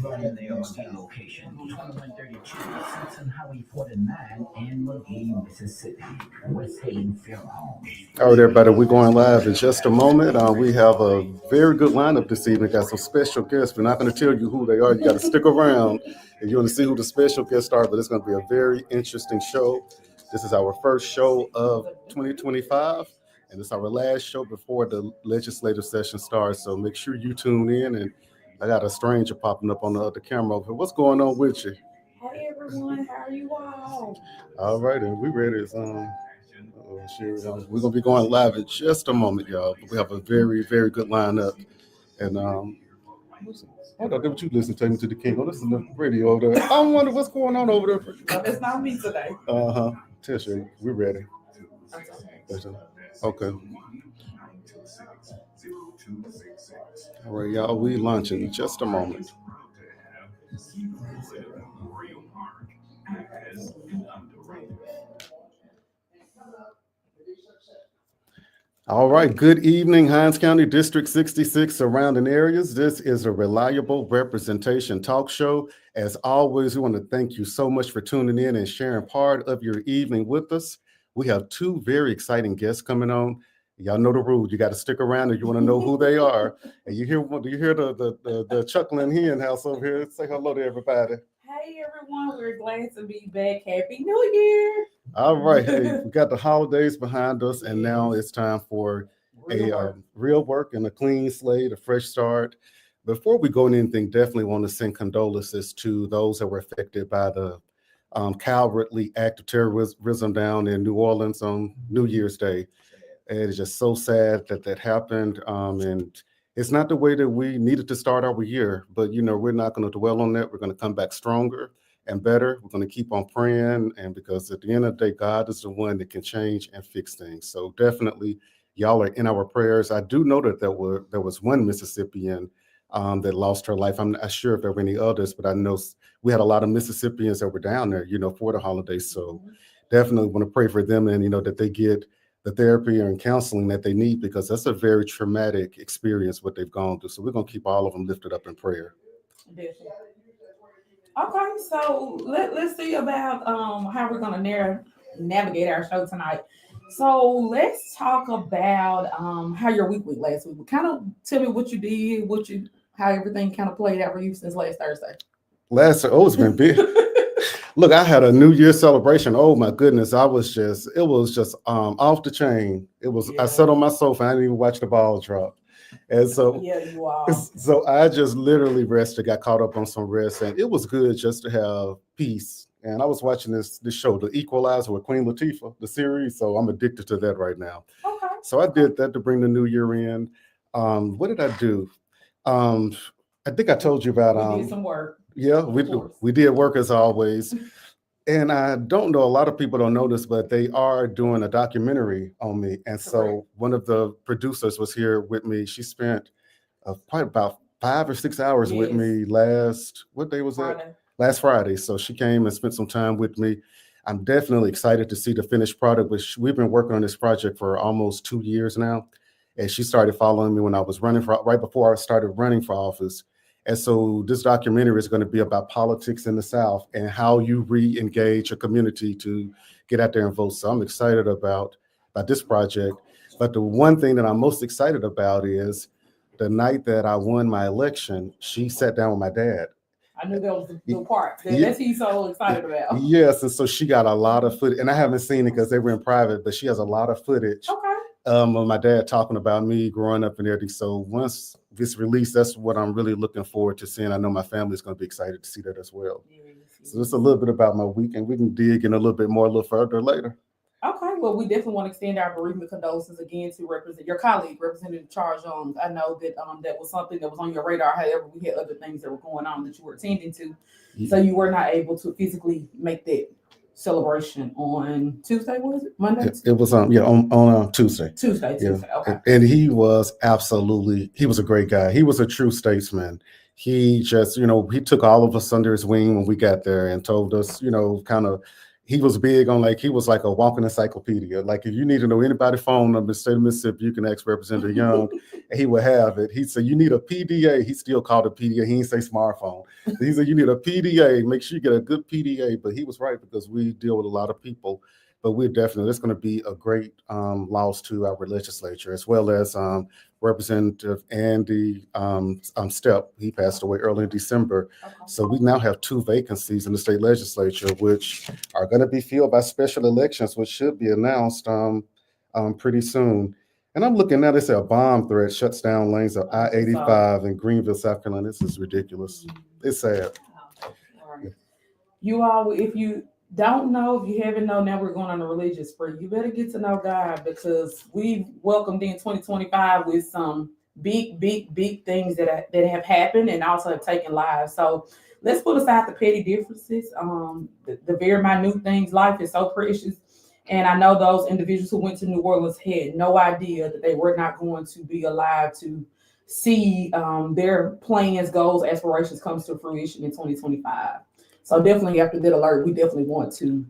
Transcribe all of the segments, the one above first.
Running the OC location, 2132 Simpson Highway 49 in McGee, Mississippi. West Haven Funeral Home. All right, everybody, we're going live in just a moment. We have a very good lineup this evening. Got some special guests. We're not going to tell you who they are. You got to stick around if you want to see who the special guests are, but it's going to be a very interesting show. This is our first show of 2025, and it's our last show before the legislative session starts. So make sure you tune in. And I got a stranger popping up on the other camera over here. What's going on with you? Hey everyone, how are you all? All right, and we ready. We're gonna be going live in just a moment, y'all. We have a very, very good lineup. And hold on, did you listen to me to the king? Oh, listen to the radio over there. I wonder what's going on over there. No, it's not me today. Tisha, we're ready. Okay. All right, y'all, we launching in just a moment. All right, good evening, Hinds County District 66 surrounding areas. This is a reliable representation talk show. As always, we want to thank you so much for tuning in and sharing part of your evening with us. We have two very exciting guests coming on. Y'all know the rules. You got to stick around if you want to know who they are. And do you hear the chuckling hen house over here? Say hello to everybody. Hey everyone, we're glad to be back. Happy New Year. All right. Hey, we got the holidays behind us, and now it's time for real work and a clean slate, a fresh start. Before we go into anything, definitely want to send condolences to those that were affected by the cowardly act of terrorism down in New Orleans on New Year's Day. And it's just so sad that happened. And it's not the way that we needed to start our year, but we're not going to dwell on that. We're going to come back stronger and better. We're going to keep on praying. And because at the end of the day, God is the one that can change and fix things. So definitely y'all are in our prayers. I do know that there was one Mississippian that lost her life. I'm not sure if there were any others, but I know we had a lot of Mississippians that were down there, for the holidays. So definitely want to pray for them and, that they get the therapy and counseling that they need, because that's a very traumatic experience, what they've gone through. So we're going to keep all of them lifted up in prayer. Definitely. Okay, so let's see about how we're going to navigate our show tonight. So let's talk about how your week went last week. Kind of tell me what you did, how everything kind of played out for you since last Thursday. It's been big. Look, I had a New Year's celebration. Oh my goodness, it was just off the chain. I sat on my sofa. I didn't even watch the ball drop. And so, you are. So I just literally rested, got caught up on some rest, and it was good just to have peace. And I was watching this show, The Equalizer with Queen Latifah, the series. So I'm addicted to that right now. Okay. So I did that to bring the new year in. What did I do? I think I told you about. We did some work. Yeah, we did work as always. And I don't know, a lot of people don't know this, but they are doing a documentary on me. And so one of the producers was here with me. She spent probably about 5 or 6 hours with me what day was that? Last Friday. So she came and spent some time with me. I'm definitely excited to see the finished product, which we've been working on this project for almost 2 years now. And she started following me when I was right before I started running for office. And so this documentary is going to be about politics in the South and how you re-engage a community to get out there and vote. So I'm excited about this project. But the one thing that I'm most excited about is the night that I won my election, she sat down with my dad. I knew that was the part. That's he's so excited about. Yes, and so she got a lot of footage, and I haven't seen it because they were in private, but she has a lot of footage. Okay. Of my dad talking about me growing up and everything. So once this released, that's what I'm really looking forward to seeing. I know my family is going to be excited to see that as well. Yes. So it's a little bit about my week, and we can dig in a little further later. Okay, well, we definitely want to extend our bereavement condolences again to represent your colleague, Representative Charles Young. I know that that was something that was on your radar. However, we had other things that were going on that you were attending to, so you were not able to physically make that celebration on Tuesday, was it? Monday? It was on Tuesday. Tuesday, okay. And he was a great guy. He was a true statesman. He just, he took all of us under his wing when we got there and told us, he was big on he was like a walking encyclopedia. Like if you need to know anybody's phone number in the state of Mississippi, you can ask Representative Young. he would have it. He said, you need a PDA. He still called it PDA. He didn't say smartphone. He said, you need a PDA. Make sure you get a good PDA. But he was right, because we deal with a lot of people. But we're definitely, it's going to be a great loss to our legislature, as well as Representative Andy Stepp. He passed away early in December. Okay. So we now have 2 vacancies in the state legislature, which are going to be filled by special elections, which should be announced pretty soon. And I'm looking now, they say a bomb threat shuts down lanes of I-85 in Greenville, South Carolina. This is ridiculous. It's sad. All right. You all, if you don't know, if you haven't known, now we're going on a religious spree. You better get to know God, because we welcomed in 2025 with some big things that have happened and also have taken lives. So let's put aside the petty differences, the very minute things. Life is so precious. And I know those individuals who went to New Orleans had no idea that they were not going to be alive to see their plans, goals, aspirations comes to fruition in 2025. So definitely after that alert, we definitely want to,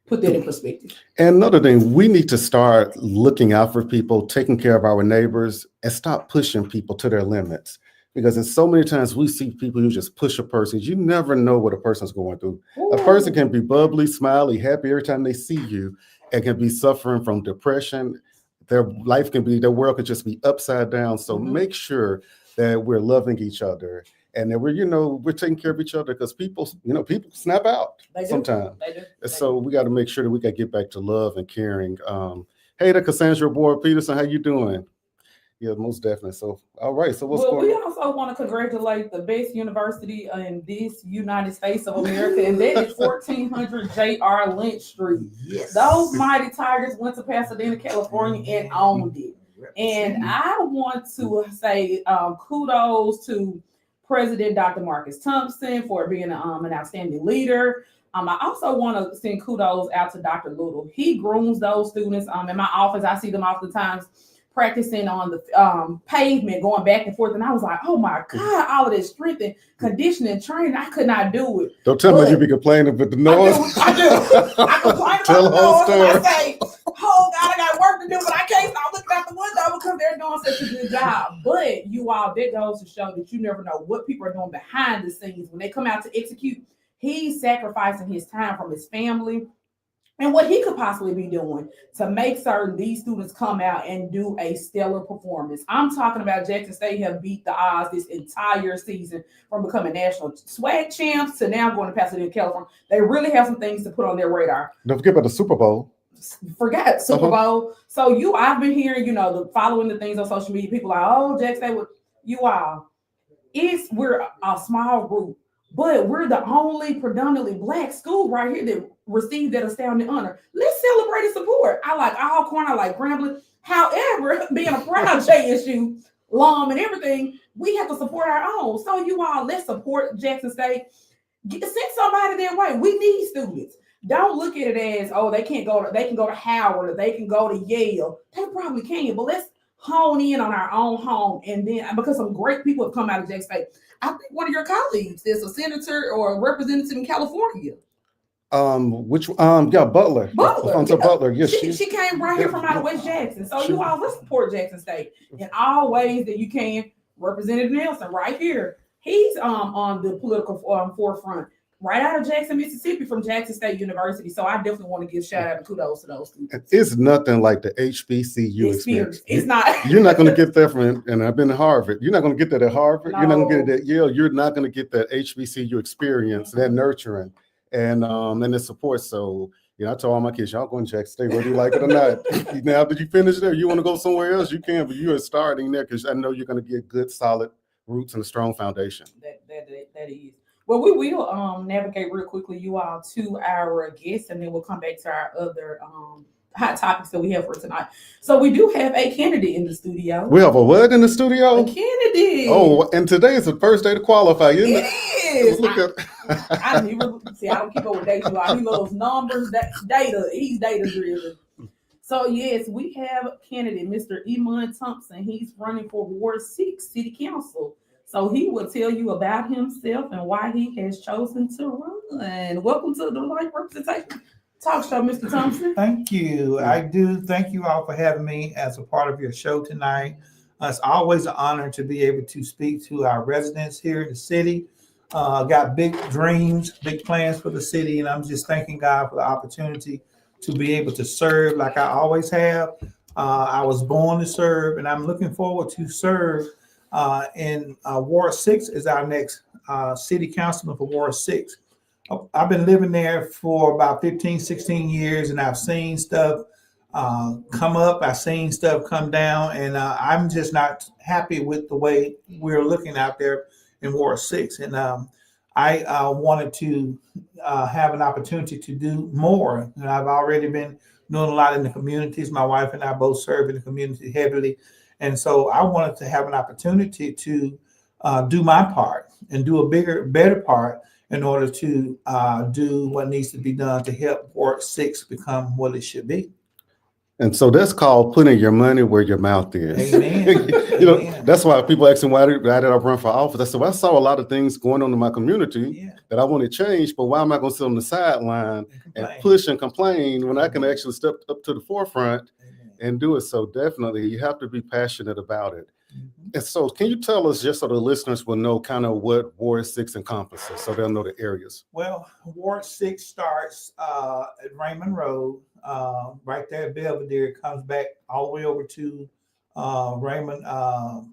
put that in perspective. And another thing, we need to start looking out for people, taking care of our neighbors, and stop pushing people to their limits. Because in so many times we see people who just push a person. You never know what a person's going through. Ooh. A person can be bubbly, smiley, happy every time they see you, and can be suffering from depression. Their life can be, their world could just be upside down. So make sure that we're loving each other, and that we're taking care of each other, because people snap out sometimes. So we got to make sure that we got to get back to love and caring. Hey there, Cassandra Board Peterson, how you doing? Yeah, most definitely. So, all right. So what's going on? We also want to congratulate the best university in this United States of America, and that is 1400 J.R. Lynch Street. Yes. Those mighty Tigers went to Pasadena, California, and owned it. And I want to say kudos to President Dr. Marcus Thompson for being an outstanding leader. I also want to send kudos out to Dr. Little. He grooms those students. In my office, I see them oftentimes practicing on the pavement, going back and forth. And I was like, oh my God, all of this strength and conditioning training, I could not do it. Don't tell me you be complaining about the noise. I do. I complain about the noise, and I say, oh God, I got work to do, but I can't stop looking out the window because they're doing such a good job. But you all, that goes to show that you never know what people are doing behind the scenes. When they come out to execute, he's sacrificing his time from his family and what he could possibly be doing to make certain these students come out and do a stellar performance. I'm talking about Jackson State have beat the odds this entire season, from becoming national swag champs to now going to Pasadena, California. They really have some things to put on their radar. Don't forget about the Super Bowl. Forgot Super Bowl. So I've been hearing, following the things on social media. People are like, oh, Jackson State, you all. We're a small group, but we're the only predominantly Black school right here that received that astounding honor. Let's celebrate and support. I like Alcorn, I like Grambling. However, being a proud JSU alum and everything, we have to support our own. So you all, let's support Jackson State. Send somebody their way. We need students. Don't look at it as, oh, they can go to Howard, or they can go to Yale. They probably can, but let's hone in on our own home. And then, because some great people have come out of Jackson State. I think one of your colleagues is a senator or a representative in California. Butler. Butler. Yes, she came right here from out of West Jackson. So you all, let's support Jackson State in all ways that you can. Representative Nelson right here. He's on the political forefront, right out of Jackson, Mississippi, from Jackson State University. So I definitely want to give shout out and kudos to those students. It's nothing like the HBCU experience. It's not. You're not going to get that from, and I've been to Harvard. You're not going to get that at Harvard. No. You're not going to get it at Yale. You're not going to get that HBCU experience, that nurturing, and the support. So, I told all my kids, y'all going to Jackson State, whether you like it or not. Now, did you finish there? You want to go somewhere else? You can, but you are starting there because I know you're going to get good, solid roots and a strong foundation. That is. Well, we will navigate real quickly, you all, to our guests, and then we'll come back to our other hot topics that we have for tonight. So we do have a candidate in the studio. We have a what in the studio? A candidate. Oh, and today is the first day to qualify, isn't it? It is. I don't keep up with dates. He loves numbers, data. He's data driven. So yes, we have a candidate, Mr. Emon Thompson. He's running for Ward 6 City Council. So he will tell you about himself and why he has chosen to run. Welcome to the Life Representation Talk Show, Mr. Thompson. Thank you. I do thank you all for having me as a part of your show tonight. It's always an honor to be able to speak to our residents here in the city. Got big dreams, big plans for the city, and I'm just thanking God for the opportunity to be able to serve like I always have. I was born to serve, and I'm looking forward to serve in Ward 6 as our next city councilman for Ward 6. I've been living there for about 15, 16 years, and I've seen stuff come up. I've seen stuff come down, and I'm just not happy with the way we're looking out there in Ward 6. And I wanted to have an opportunity to do more. And I've already been doing a lot in the communities. My wife and I both serve in the community heavily. And so I wanted to have an opportunity to do my part and do a better part in order to do what needs to be done to help Ward 6 become what it should be. And so that's called putting your money where your mouth is. Amen. You know, Amen. that's why people asking why did I run for office? I said, well, I saw a lot of things going on in my community Yeah. that I want to change, but why am I going to sit on the sideline and Complain. push and complain when I can actually step up to the forefront Amen. and do it? So definitely you have to be passionate about it. Mhm. And so can you tell us, just so the listeners will know kind of what Ward 6 encompasses, so they'll know the areas? Well, Ward 6 starts at Raymond Road, right there at Belvedere, comes back all the way over to Raymond, not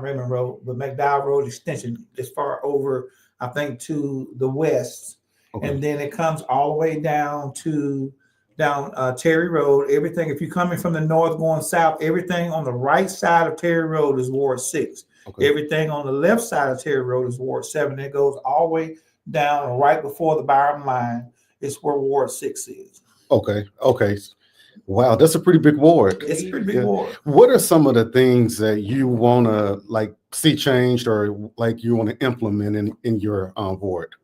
Raymond Road, but McDowell Road Extension, as far over, I think, to the west. Okay. And then it comes all the way down Terry Road. Everything, if you're coming from the north going south, everything on the right side of Terry Road is Ward 6. Okay. Everything on the left side of Terry Road is Ward 7. It goes all the way down right before the Byram line. It's where Ward 6 is. Okay. Wow, that's a pretty big ward. It's a pretty big Yeah. ward. What are some of the things that you want to like see changed or like you want to implement in your ward?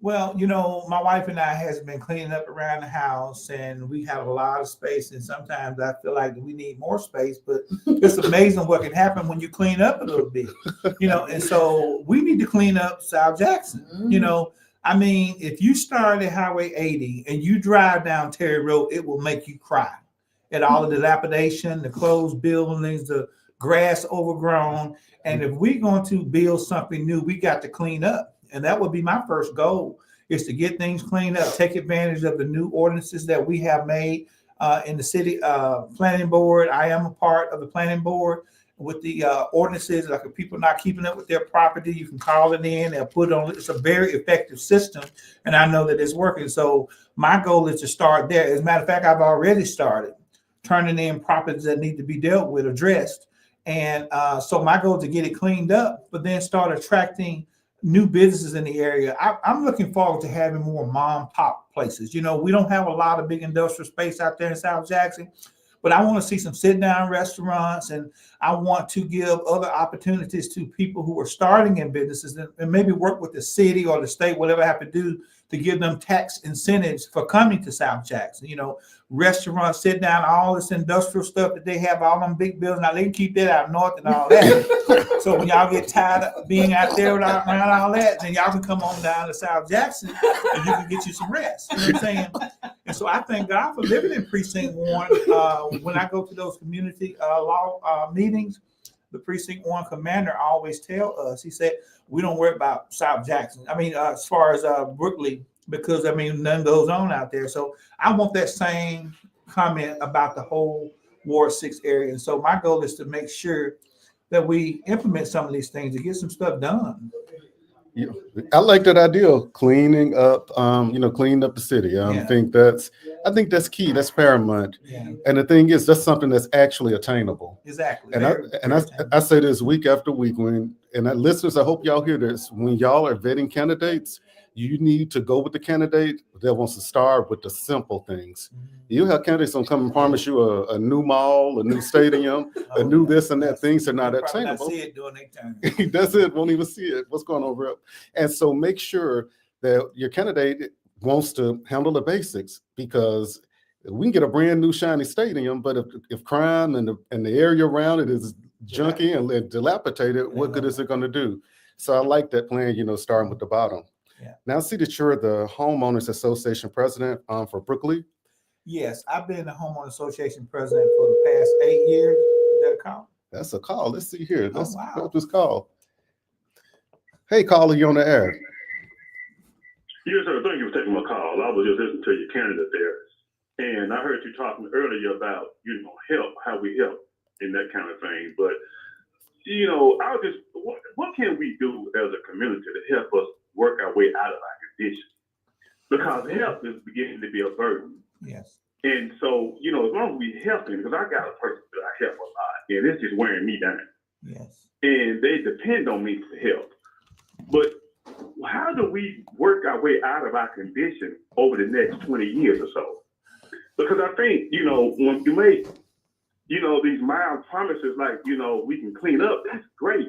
Well, you know, my wife and I has been cleaning up around the house, and we have a lot of space. And sometimes I feel like we need more space, but it's amazing what can happen when you clean up a little bit, you know. And so we need to clean up South Jackson. You know, I mean, if you start at Highway 80 and you drive down Terry Road, it will make you cry at all the dilapidation, the closed buildings, the grass overgrown. And if we're going to build something new, we got to clean up. And that would be my first goal, is to get things cleaned up, take advantage of the new ordinances that we have made in the city planning board. I am a part of the planning board with the ordinances. Like if people not keeping up with their property, you can call it in, they'll put it on. It's a very effective system, and I know that it's working. So my goal is to start there. As a matter of fact, I've already started turning in properties that need to be dealt with, addressed. And so my goal is to get it cleaned up, but then start attracting new businesses in the area. I'm looking forward to having more mom pop places. You know, we don't have a lot of big industrial space out there in South Jackson, but I want to see some sit down restaurants, and I want to give other opportunities to people who are starting in businesses, and maybe work with the city or the state, whatever I have to do to give them tax incentives for coming to South Jackson. You know, restaurants, sit down, all this industrial stuff that they have, all them big buildings. Now they can keep that out north and all that. So when y'all get tired of being out there around all that, then y'all can come on down to South Jackson and you can get you some rest. You know what I'm saying? And so I thank God for living in Precinct 1. When I go to those community law meetings, the Precinct 1 commander always tell us, he said, we don't worry about South Jackson. I mean, as far as Brooklyn, because I mean, nothing goes on out there. So I want that same comment about the whole Ward 6 area. And so my goal is to make sure that we implement some of these things to get some stuff done. Yeah, I like that idea of cleaning up, cleaning up the city. I think that's key. That's paramount. Yeah. And the thing is, that's something that's actually attainable. Exactly. And I say this week after week listeners, I hope y'all hear this. When y'all are vetting candidates, you need to go with the candidate that wants to start with the simple things. You have candidates that come and promise you a new mall, a new stadium, a new this and that. Things are not attainable. Not see it during their time. That's it. Won't even see it. What's going on, bro? And so make sure that your candidate wants to handle the basics, because we can get a brand new shiny stadium, but if crime and the area around it is junky and dilapidated, what good is it going to do? So I like that plan, starting with the bottom. Yeah. Now I see that you're the Homeowners Association president for Brooklyn. Yes, I've been the Homeowner Association president for the past 8 years. Is that a count? That's a call. Let's see here. Let's wow. put up this call. Hey, caller, you on the air. Yes, sir. Thank you for taking my call. I was just listening to your candidate there. And I heard you talking earlier about, help, how we help and that kind of thing. But, I was just, what can we do as a community to help us work our way out of our condition? Because help is beginning to be a burden. Yes. And so, as long as we helping, because I got a person that I help a lot, and it's just wearing me down. Yes. And they depend on me for help. But how do we work our way out of our condition over the next 20 years or so? Because I think, when you make, these mild promises like, we can clean up, that's great.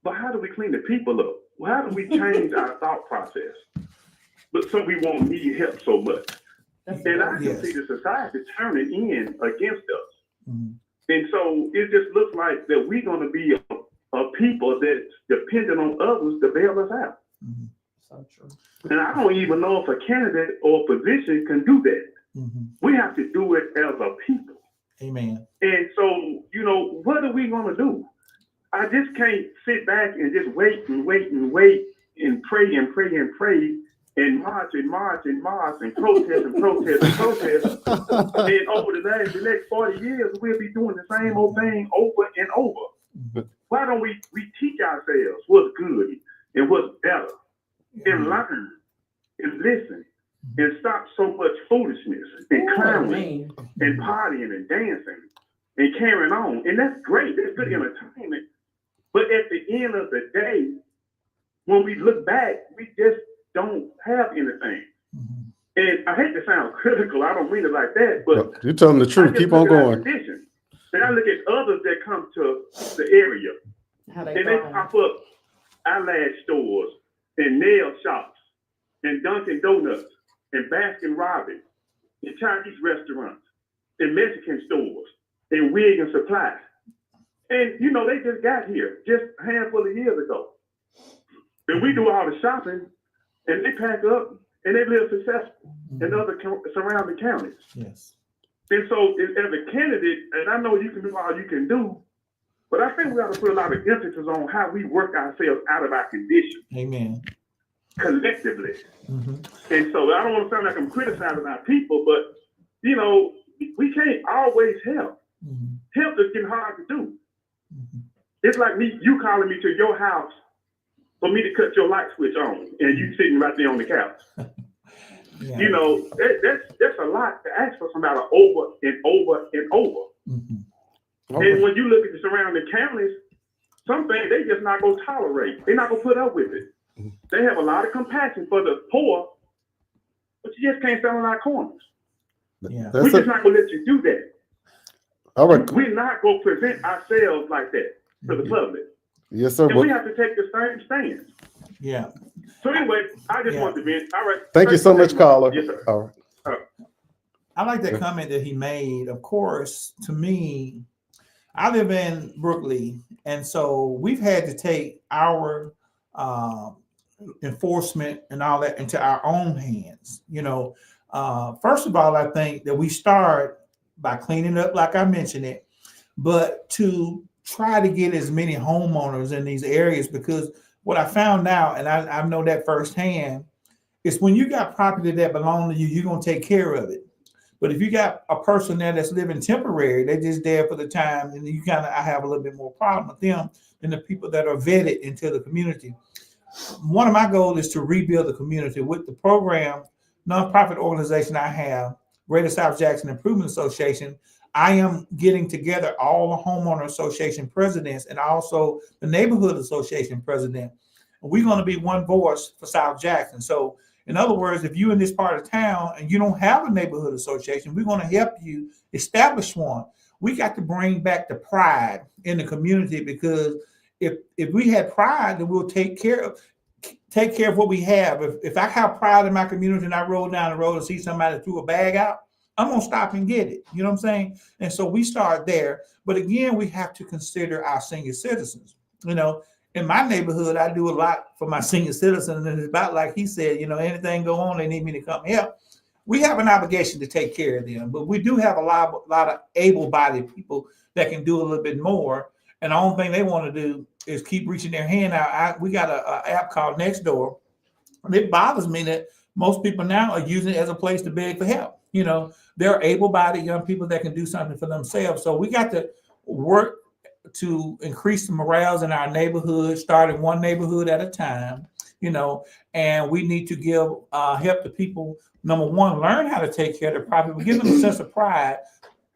But how do we clean the people up? Well, how do we change our thought process? But so we won't need help so much. And I can see the society turning in against us. Mm-hmm. And so it just looks like that we're going to be a people that's dependent on others to bail us out. Mm-hmm. So true. And I don't even know if a candidate or a position can do that. Mm-hmm. We have to do it as a people. Amen. And so, what are we going to do? I just can't sit back and just wait and wait and wait and pray and pray and pray and march and march and march and protest and protest and protest. And over the next 40 years, we'll be doing the same old thing over and over. Why don't we teach ourselves what's good and what's better and learn and listen and stop so much foolishness and clowning and partying and dancing and carrying on? And that's great. That's good entertainment. But at the end of the day, when we look back, we just don't have anything. Mm-hmm. And I hate to sound critical. I don't mean it like that, but you're telling the truth. Keep on going. Then I look at others that come to the area, and they pop up eyelash stores and nail shops and Dunkin' Donuts and Baskin Robbins and Chinese restaurants and Mexican stores and wig and supply. And, they just got here just a handful of years ago. And we do all the shopping, and they pack up, and they live successful in other surrounding counties. Yes. And so, as a candidate, and I know you can do all you can do, but I think we got to put a lot of emphasis on how we work ourselves out of our condition. Amen. Collectively. Mm-hmm. And so, I don't want to sound like I'm criticizing our people, but, we can't always help. Mm-hmm. Help is getting hard to do. Mm-hmm. It's like you calling me to your house for me to cut your light switch on, and you sitting right there on the couch. Yeah. That's a lot to ask for somebody over and over and over. Mm-hmm. Okay. And when you look at the surrounding counties, some things they just not gonna tolerate. They're not gonna put up with it. They have a lot of compassion for the poor, but you just can't stand on our corners. Yeah. We're just not gonna let you do that. All right. We're not gonna present ourselves like that to the public. Yes, sir. And we have to take the same stance. Yeah. So anyway, I just want to vent. All right. Thank you so much, caller. Yes, sir. All right. I like that comment that he made. Of course, to me, I live in Brooklyn, and so we've had to take our enforcement and all that into our own hands. First of all, I think that we start by cleaning up, like I mentioned it, but to try to get as many homeowners in these areas, because what I found out, and I know that firsthand, is when you got property that belongs to you, you're going to take care of it. But if you got a person there that's living temporary, they're just there for the time, and I have a little bit more problem with them than the people that are vetted into the community. One of my goals is to rebuild the community with the program, nonprofit organization I have, Greater South Jackson Improvement Association. I am getting together all the homeowner association presidents and also the neighborhood association president. We're going to be one voice for South Jackson. So in other words, if you're in this part of town and you don't have a neighborhood association, we're going to help you establish one. We got to bring back the pride in the community, because if we had pride, then we'll take care of what we have. If I have pride in my community and I roll down the road and see somebody threw a bag out, I'm going to stop and get it. You know what I'm saying? And so we start there. But again, we have to consider our senior citizens. In my neighborhood, I do a lot for my senior citizens. And it's about like he said, anything go on, they need me to come help. we have an obligation to take care of them, but we do have a lot of able-bodied people that can do a little bit more. And the only thing they want to do is keep reaching their hand out. We got an app called Nextdoor. And it bothers me that most people now are using it as a place to beg for help. You know, they're able-bodied young people that can do something for themselves. So we got to work to increase the morales in our neighborhood, starting one neighborhood at a time, you know, and we need to give help to people. Number one, learn how to take care of their property, but give them a sense of pride.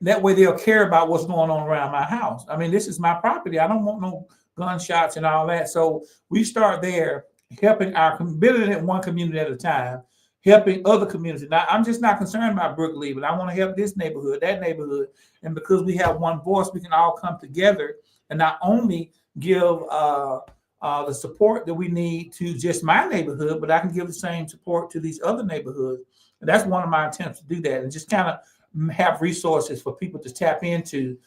That way they'll care about what's going on around my house. I mean, this is my property. I don't want no gunshots and all that. So we start there, helping building it one community at a time, helping other communities. Now, I'm just not concerned about Brooklee, but I want to help this neighborhood, that neighborhood. And because we have one voice, we can all come together and not only give the support that we need to just my neighborhood, but I can give the same support to these other neighborhoods. And that's one of my attempts to do that, and just kind of have resources for people to tap into.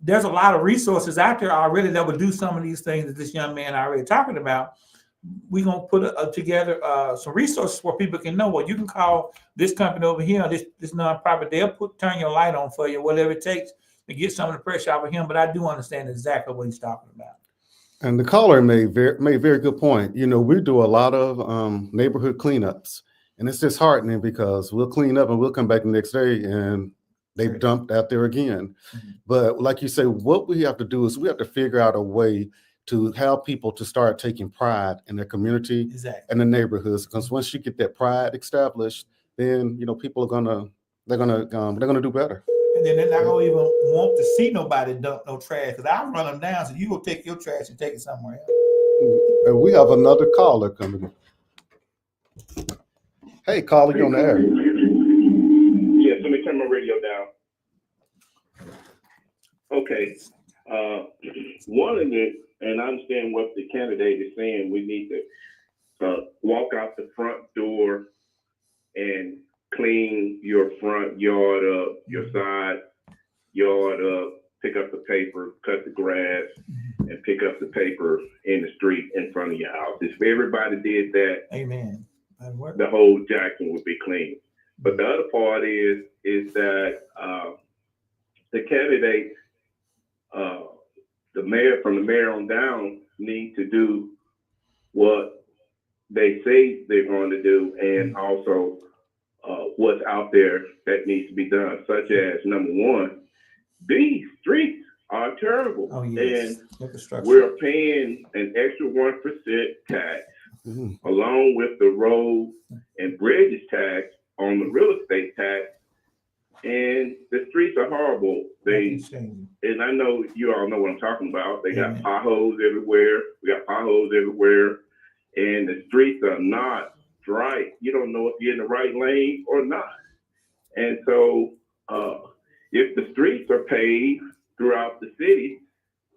There's a lot of resources out there already that will do some of these things that this young man already talking about. We're going to put together some resources where people can know, well, you can call this company over here, this nonprofit, they'll turn your light on for you, whatever it takes to get some of the pressure off of him. But I do understand exactly what he's talking about. And the caller made very good point. You know, we do a lot of neighborhood cleanups, and it's disheartening because we'll clean up and we'll come back the next day and they've dumped out there again. Mm-hmm. But like you say, what we have to do is we have to figure out a way to have people to start taking pride in their community and the neighborhoods. Because once you get that pride established, then you know people are gonna do better. And then they're not gonna even want to see nobody dump no trash. Because I'll run them down, so you go take your trash and take it somewhere else. And we have another caller coming in. Hey, caller, you on the air? Yes, let me turn my radio down. Okay. One of the, and I understand what the candidate is saying, we need to walk out the front door and clean your front yard up, your side yard up, pick up the paper, cut the grass, and pick up the paper in the street in front of your house. If everybody did that, amen, the whole Jackson would be clean. But the other part is that the candidates, the mayor, from the mayor on down, need to do what they say they're going to do, and also what's out there that needs to be done, such as, number one, these streets are terrible. Oh, yes. And we're paying an extra 1% tax, along with the road and bridges tax on the real estate tax. And the streets are horrible. And I know you all know what I'm talking about. They got potholes everywhere. We got potholes everywhere. And the streets are not right. You don't know if you're in the right lane or not. And so if the streets are paved throughout the city,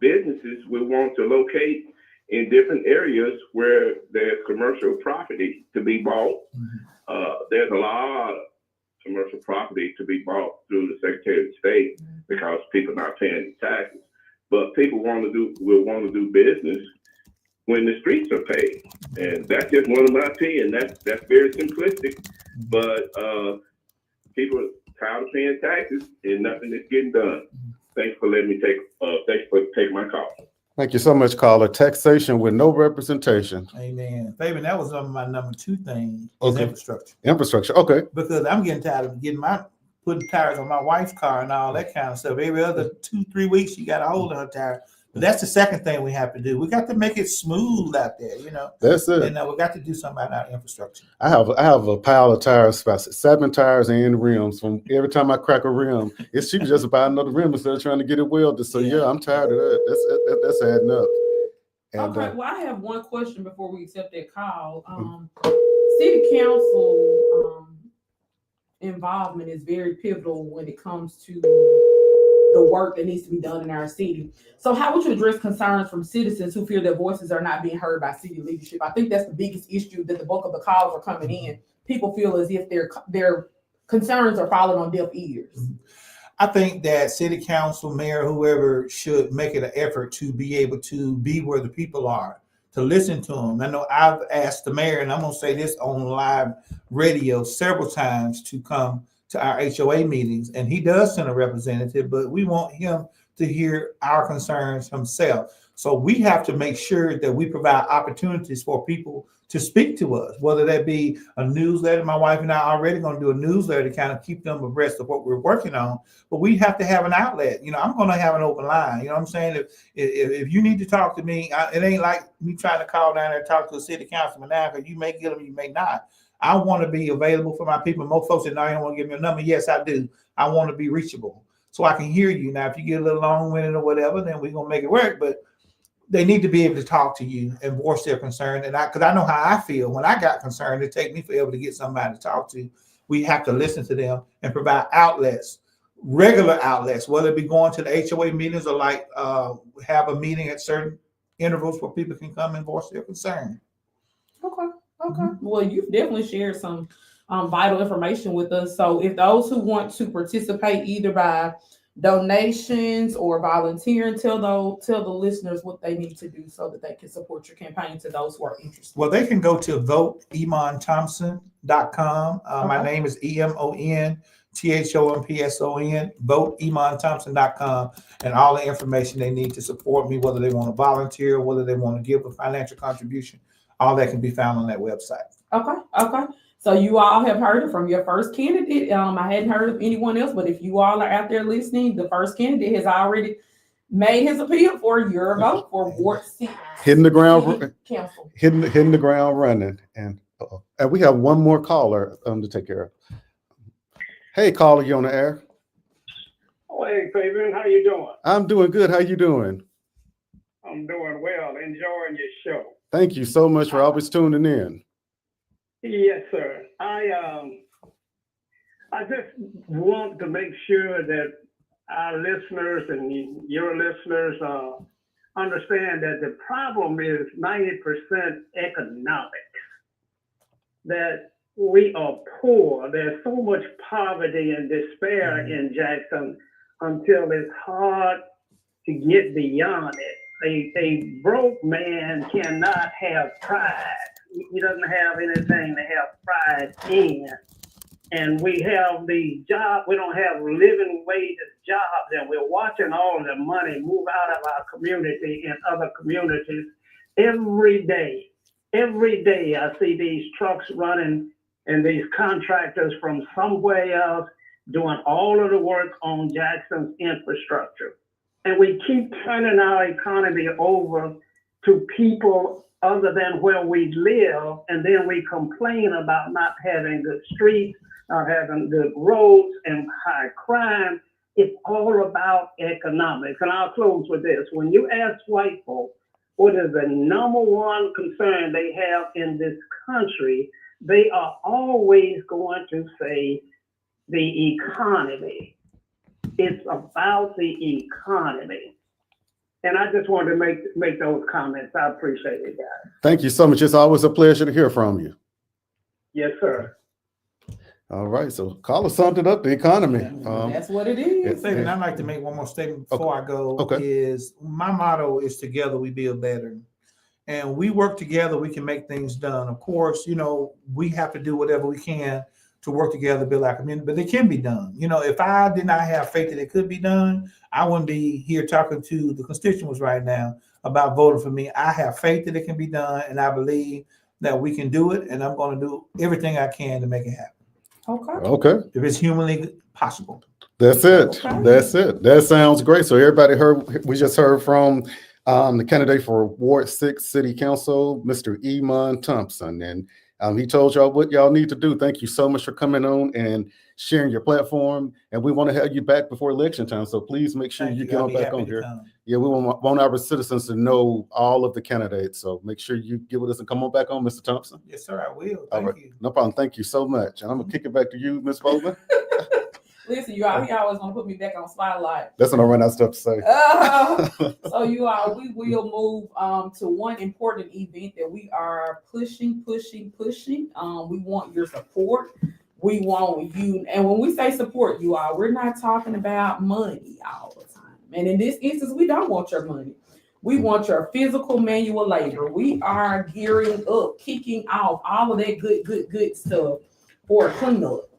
businesses will want to locate in different areas where there's commercial property to be bought. There's a lot of commercial property to be bought through the Secretary of State because people are not paying the taxes. But people will want to do business when the streets are paved. And that's just one of my opinions. That's very simplistic, but people are tired of paying taxes and nothing is getting done. Thanks for letting me take my call. Thank you so much, caller. Taxation with no representation. Amen. Fabian, that was my number 2 thing. Is infrastructure. Infrastructure. Okay. Because I'm getting tired of putting tires on my wife's car and all that kind of stuff. Every other 2-3 weeks, you got a hole in her tire. But that's the second thing we have to do. We got to make it smooth out there, you know. That's it. And we got to do something about our infrastructure. I have a pile of tires, about 7 tires and rims. From every time I crack a rim, it's cheaper just to buy another rim instead of trying to get it welded. So yeah, I'm tired of that. That's adding up. And, okay, well, I have one question before we accept that call. City council involvement is very pivotal when it comes to the work that needs to be done in our city. So how would you address concerns from citizens who feel their voices are not being heard by city leadership? I think that's the biggest issue that the bulk of the calls are coming in. People feel as if their concerns are falling on deaf ears. I think that city council, mayor, whoever should make it an effort to be able to be where the people are, to listen to them. I know I've asked the mayor, and I'm going to say this on live radio several times, to come to our HOA meetings, and he does send a representative, but we want him to hear our concerns himself. So we have to make sure that we provide opportunities for people to speak to us, whether that be a newsletter. My wife and I are already going to do a newsletter to kind of keep them abreast of what we're working on. But we have to have an outlet. I'm going to have an open line. You know what I'm saying? If you need to talk to me, it ain't like me trying to call down there and talk to a city councilman now, because you may get them, you may not. I want to be available for my people. Most folks that know you don't want to give me a number. Yes, I do. I want to be reachable so I can hear you. Now, if you get a little long-winded or whatever, then we're going to make it work. But they need to be able to talk to you and voice their concern. And because I know how I feel when I got concerned, it take me forever to get somebody to talk to. We have to listen to them and provide outlets, regular outlets, whether it be going to the HOA meetings or have a meeting at certain intervals where people can come and voice their concern. Okay. Well, you've definitely shared some vital information with us. So if those who want to participate either by donations or volunteering, tell the listeners what they need to do so that they can support your campaign to those who are interested. Well, they can go to voteemonthompson.com. My name is EMONTHOMPSON, voteemonthompson.com, and all the information they need to support me, whether they want to volunteer, whether they want to give a financial contribution, all that can be found on that website. Okay. So you all have heard it from your first candidate. I hadn't heard of anyone else, but if you all are out there listening, the first candidate has already made his appeal for your vote for Ward 6. Hitting the ground, Council. hitting the ground running. And we have one more caller to take care of. Hey, caller, you on the air? Oh, hey, Fabian, how you doing? I'm doing good. How you doing? I'm doing well, enjoying your show. Thank you so much for always tuning in. Yes, sir. I just want to make sure that our listeners and your listeners understand that the problem is 90% economics, that we are poor. There's so much poverty and despair in Jackson until it's hard to get beyond it. A broke man cannot have pride. He doesn't have anything to have pride in. And we have the job, we don't have living wages jobs, and we're watching all of the money move out of our community and other communities every day. Every day I see these trucks running and these contractors from somewhere else doing all of the work on Jackson's infrastructure. And we keep turning our economy over to people other than where we live, and then we complain about not having good streets, not having good roads, and high crime. It's all about economics. And I'll close with this. When you ask white folk what is the number one concern they have in this country, they are always going to say the economy. It's about the economy. And I just wanted to make those comments. I appreciate it, guys. Thank you so much. It's always a pleasure to hear from you. Yes, sir. All right. So caller summed it up, the economy. That's what it is. And I'd like to make one more statement before I go. Okay. Is my motto is together we build better. And we work together, we can make things done. Of course, we have to do whatever we can to work together to build our community, but it can be done. If I did not have faith that it could be done, I wouldn't be here talking to the constituents right now about voting for me. I have faith that it can be done, and I believe that we can do it, and I'm going to do everything I can to make it happen. Okay. If it's humanly possible. That's it. Okay. That's it. That sounds great. So everybody we just heard from the candidate for Ward 6 City Council, Mr. Emon Thompson. And he told y'all what y'all need to do. Thank you so much for coming on and sharing your platform. And we want to have you back before election time. So please make sure you get on back on here. Yeah, we want our citizens to know all of the candidates. So make sure you get with us and come on back on, Mr. Thompson. Yes, sir, I will. All right. Thank you. No problem. Thank you so much. And I'm going to kick it back to you, Ms. Bowman. Listen, you all, he always want to put me back on spotlight. That's when I run out of stuff to say. So you all, we will move to one important event that we are pushing. We want your support. We want you, and when we say support, you all, we're not talking about money all the time. And in this instance, we don't want your money. We want your physical manual labor. We are gearing up, kicking off all of that good stuff for a cleanup.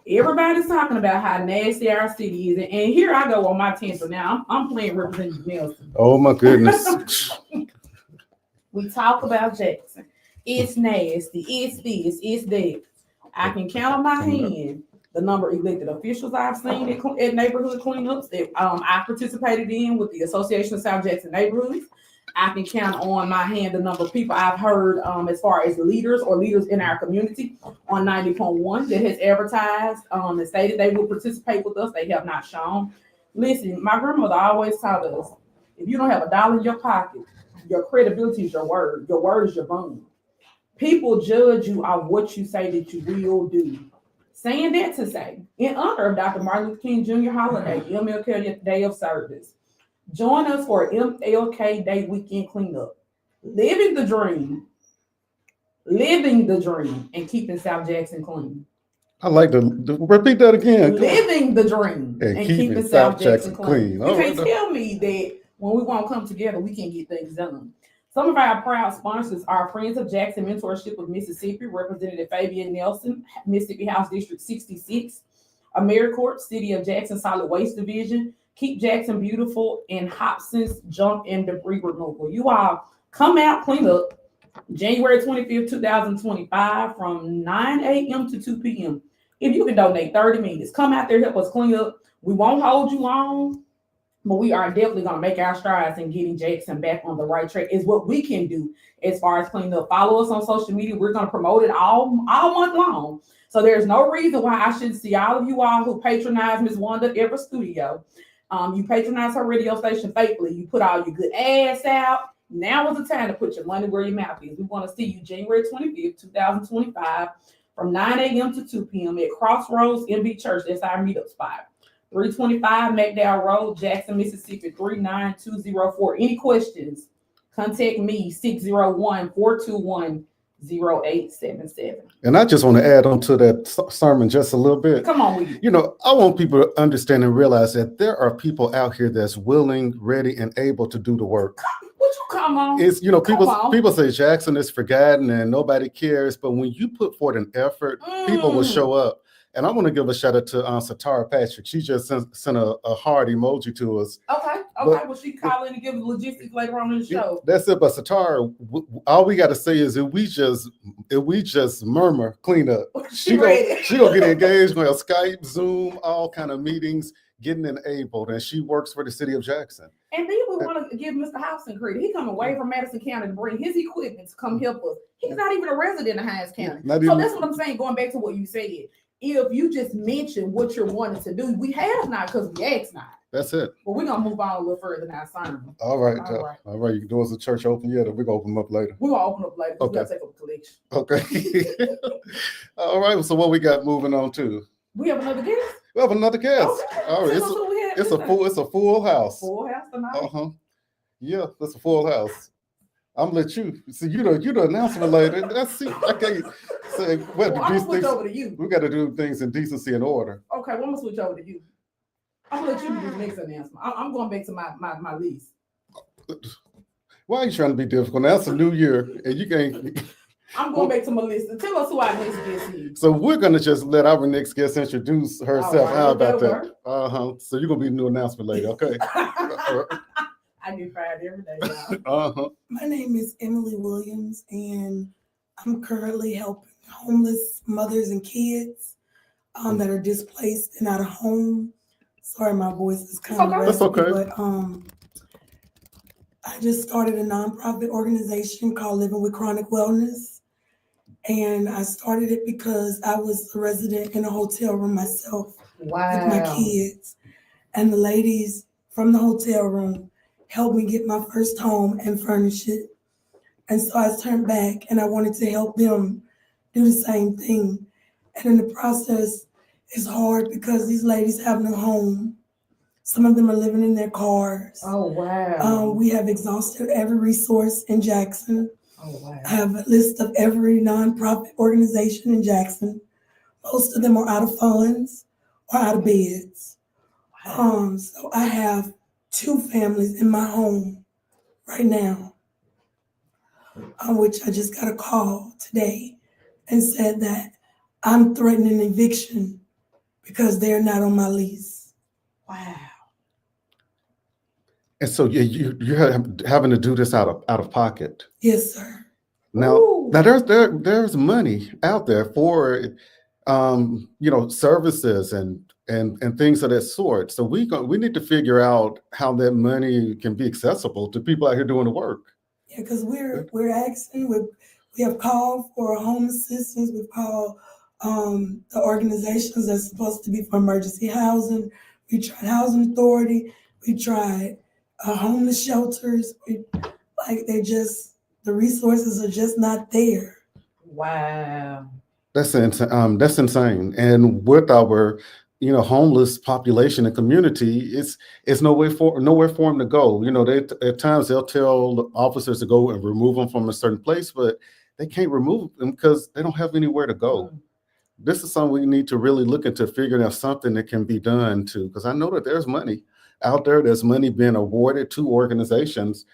Everybody's talking about how nasty our city is, and here I go on my tangent now. I'm playing Representative Nelson. Oh my goodness. We talk about Jackson. It's nasty. It's this. It's that. I can count on my hand the number of elected officials I've seen at neighborhood cleanups that I participated in with the Association of South Jackson Neighborhoods. I can count on my hand the number of people I've heard as far as leaders or leaders in our community on 90.1 that has advertised and stated they will participate with us. They have not shown. Listen, my grandmother always taught us, if you don't have $1 in your pocket, your credibility is your word. Your word is your bond. People judge you on what you say that you will do. Saying that to say, in honor of Dr. Martin Luther King Jr. holiday, MLK Day of Service, join us for MLK Day weekend cleanup. Living the dream, and keeping South Jackson clean. I like to repeat that again. Living the dream And and keeping keeping South Jackson clean. clean. All You can't right. tell me that when we won't come together, we can get things done. Some of our proud sponsors are Friends of Jackson Mentorship of Mississippi, Representative Fabian Nelson, Mississippi House District 66, AmeriCorps, City of Jackson Solid Waste Division, Keep Jackson Beautiful, and Hobson's Junk and Debris Removal. You all come out, clean up, January 25th, 2025, from 9 a.m. to 2 p.m. If you can donate 30 minutes, come out there, help us clean up. We won't hold you long, but we are definitely going to make our strides in getting Jackson back on the right track. Is what we can do as far as cleaning up. Follow us on social media. We're going to promote it all month long. So there's no reason why I shouldn't see all of you all who patronize Ms. Wanda Ever Studio. You patronize her radio station faithfully. You put all your good ads out. Now is the time to put your money where your mouth is. We want to see you January 25th, 2025, from 9 a.m. to 2 p.m. at Crossroads MB Church. That's our meetup spot. 325 McDowell Road, Jackson, Mississippi, 39204. Any questions? Contact me, 601-421-0877. And I just want to add on to that sermon just a little bit. Come on with you. You know, I want people to understand and realize that there are people out here that's willing, ready, and able to do the work. Would you come on? It's, you know, Come on. people say Jackson is forgotten and nobody cares, but when you put forth an effort, people will show up. And I want to give a shout out to Satara Patrick. She just sent a heart emoji to us. Okay. Well, she call in and give logistics later on in the show. That's it. But Satara, all we got to say is if we just murmur, clean up, she gonna get engaged on Skype, Zoom, all kind of meetings, getting enabled, and she works for the city of Jackson. And then we want to give Mr. Hobson credit. He come away from Madison County to bring his equipment to come help us. He's not even a resident of Hines County. That's what I'm saying. Going back to what you said. If you just mention what you're wanting to do, we have not because we asked not. That's it. But we're gonna move on a little further now, sermon. All right. You can do as a church open yet, or we're gonna open them up later. We're gonna open up later. Okay. We gotta take up a collection. Okay. All right. So what we got moving on to? We have another guest. We have another guest. Okay. All right. It's a full house. Full house tonight. Yeah, that's a full house. I'm gonna let you see. You the announcement later. I can't say what I'm gonna switch over to you. We got to do things in decency and order. Okay, well, I'm gonna switch over to you. I'm gonna let you do the next announcement. I'm going back to my list. Why are you trying to be difficult? Now it's a new year, and you can't. I'm going back to my list. Tell us who our next guest is. So we're gonna just let our next guest introduce herself. All right, How about that? So you're gonna be a new announcement later, okay? I get fired every day, y'all. My name is Emily Williams, and I'm currently helping homeless mothers and kids that are displaced and out of home. Sorry, my voice is kind of raspy, That's okay. but I just started a nonprofit organization called Living with Chronic Wellness, and I started it because I was a resident in a hotel room myself with my kids, and the ladies from the hotel room helped me get my first home and furnish it. And so I turned back and I wanted to help them do the same thing. And in the process, it's hard because these ladies have no home. Some of them are living in their cars. Oh, wow. We have exhausted every resource in Jackson. Oh, wow. I have a list of every nonprofit organization in Jackson. Most of them are out of funds or out of beds. So I have 2 families in my home right now, which I just got a call today and said that I'm threatening eviction because they're not on my lease. Wow. And so you're having to do this out of pocket. Yes, sir. Now, Ooh. there's money out there for services and things of that sort. So we need to figure out how that money can be accessible to people out here doing the work. Yeah, because we're asking, we have called for home assistance, we've called the organizations that's supposed to be for emergency housing. We tried housing authority, we tried homeless shelters. The resources are just not there. Wow. That's insane. And with our homeless population and community, it's nowhere for them to go. At times they'll tell the officers to go and remove them from a certain place, but they can't remove them because they don't have anywhere to go. This is something we need to really look into, figuring out something that can be done too, because I know that there's money out there. There's money being awarded to organizations,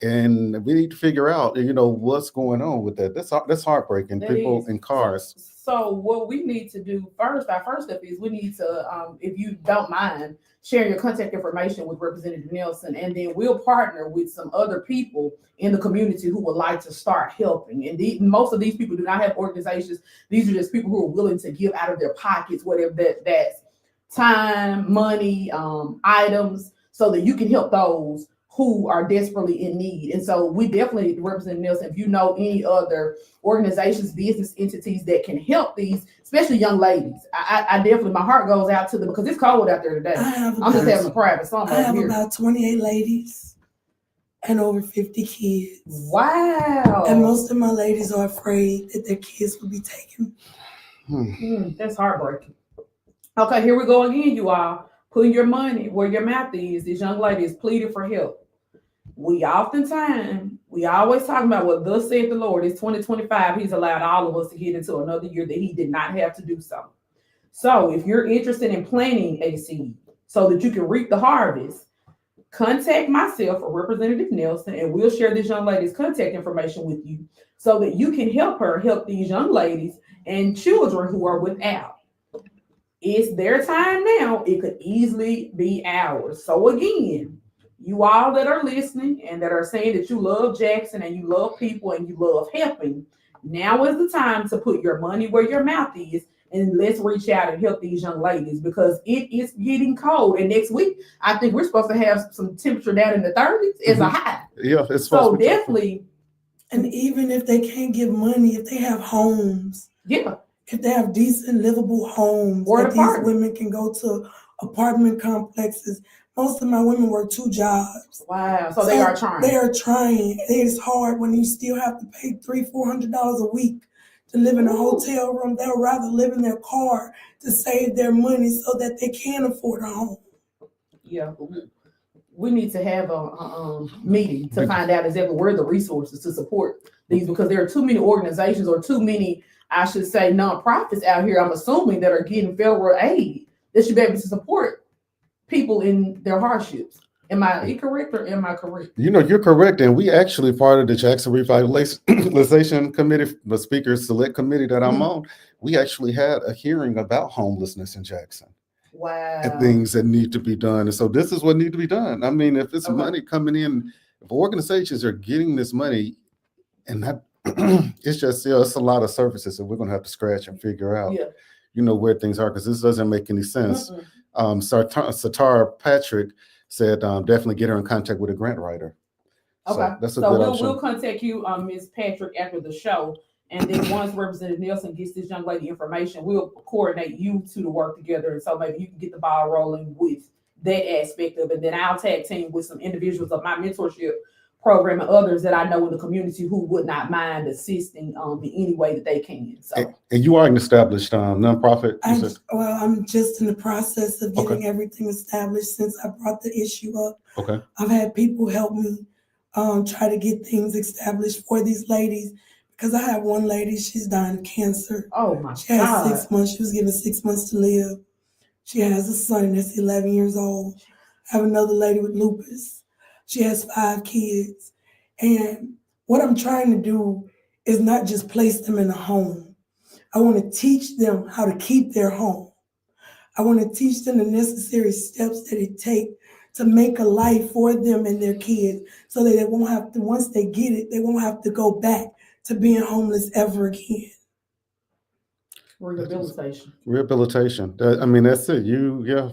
and we need to figure out, what's going on with that. That's heartbreaking. That People is. in cars. So what we need to do first, our first step is we need to, if you don't mind, share your contact information with Representative Nelson, and then we'll partner with some other people in the community who would like to start helping. And most of these people do not have organizations. These are just people who are willing to give out of their pockets, whatever that's time, money, items, so that you can help those who are desperately in need. And so we definitely, Representative Nelson, if you know any other organizations, business entities that can help these, especially young ladies, I definitely, my heart goes out to them because it's cold out there today. I'm just having a private summer I have here. about 28 ladies and over 50 kids. Wow. And most of my ladies are afraid that their kids will be taken. That's heartbreaking. Okay, here we go again, you all. Putting your money where your mouth is. This young lady is pleading for help. We always talking about what thus said the Lord. It's 2025. He's allowed all of us to get into another year that he did not have to do so. So if you're interested in planting a seed so that you can reap the harvest, contact myself or Representative Nelson, and we'll share this young lady's contact information with you so that you can help these young ladies and children who are without. It's their time now. It could easily be ours. So again, you all that are listening and that are saying that you love Jackson and you love people and you love helping, now is the time to put your money where your mouth is, and let's reach out and help these young ladies because it is getting cold. And next week, I think we're supposed to have some temperature down in the 30s as a high. Yeah, it's So supposed to be definitely, And even if they can't give money, if they have homes, yeah. if they have decent livable homes, Or an that these apartment. women can go to apartment complexes. Most of my women work 2 jobs. Wow. So they are trying. They are trying. It is hard when you still have to pay $300-400 a week to live in a hotel room. They'll rather live in their car to save their money so that they can afford a home. Yeah. We need to have a meeting to find out exactly where the resources to support these, because there are too many organizations or too many, I should say, nonprofits out here, I'm assuming, that are getting federal aid that should be able to support people in their hardships. Am I incorrect or am I correct? You're correct. And we actually part of the Jackson Revitalization Committee, the Speaker's Select Committee that I'm on. We actually had a hearing about homelessness in Jackson. Wow. And things that need to be done. And so this is what needs to be done. I mean, if it's Okay. money coming in, if organizations are getting this money, and that it's just, it's a lot of services that we're going to have to scratch and figure out, Yeah. where things are, because this doesn't make any sense. Mm-mm. Satara Patrick said, definitely get her in contact with a grant writer. Okay. So that's a So good we'll option. contact you, Ms. Patrick, after the show. And then once Representative Nelson gets this young lady information, we'll coordinate you two to work together. And so maybe you can get the ball rolling with that aspect of it. Then I'll tag team with some individuals of my mentorship program and others that I know in the community who would not mind assisting in any way that they can. So And you are an established nonprofit. I'm just in the process of getting Okay. everything established since I brought the issue up. Okay. I've had people help me try to get things established for these ladies, because I have one lady, she's dying of cancer. oh my She has God. 6 months. She was given 6 months to live. She has a son that's 11 years old. I have another lady with lupus. She has 5 kids. And what I'm trying to do is not just place them in a home. I want to teach them how to keep their home. I want to teach them the necessary steps that it takes to make a life for them and their kids so that they won't have to, once they get it, they won't have to go back to being homeless ever again. Rehabilitation. Rehabilitation. I mean, that's it.